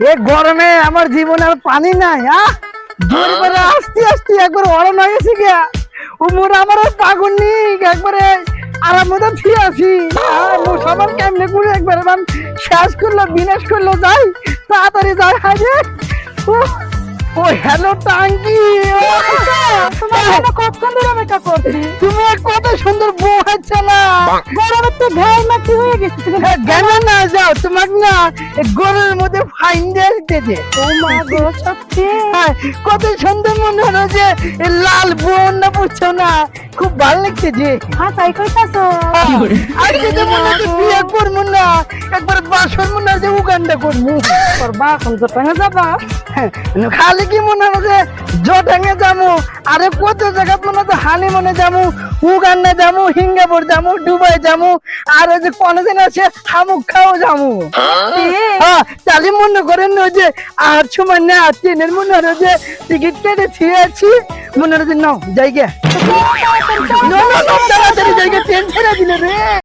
এ গরমে আমার জীবনে আর পানি নাই। জোর করে আস্তে আস্তে একবার অরণ হয়ে গেছে গিয়া উমর আমার আর পাগল নেই একবারে আরাম মতো ফিরে আসি। সবার কেমনে করে একবার শেষ করলো বিনাশ করলো যাই তাড়াতাড়ি যাই হাজে। ও হ্যালো টাঙ্কি, কতক্ষণ ধরে মেকআপ করছি? তুমি কত সুন্দর বউ হচ্ছে না। গরমের তো ঘাই মাটি হয়ে গেছে। তুমি জ্ঞান না যাও তোমাকে না গরুর মধ্যে ফাইন দিয়ে দিতেছে। ও মা গো, সত্যি কত সুন্দর মনে হলো যে এই লাল বোন না বুঝছো না, খুব ভালো লাগতেছে। হ্যাঁ তাই কইতাছো। আর যদি মনে হচ্ছে বিয়ে করবো না একবার বাসর মনে হয় যে উগান্ডা করবো। করবা এখন তো পেনে যাবা। খালি কি মনে হলো যে জটাঙ্গে যাবো, আরে কত জায়গা মনে হচ্ছে হানি মনে যাবো, উগান্ডা যাবো, সিঙ্গাপুর যাবো, দুবাই যাবো, আর ওই যে কোনো দিন আছে শামুক খাও যাবো। হ্যাঁ তাহলে মনে করেন ওই যে আর সময় না ট্রেনের মনে হলো যে টিকিট কেটে ছিঁড়েছি মনে হলো যে নাও জায়গা তাড়াতাড়ি জায়গা ট্রেন ছেড়ে দিলে রে।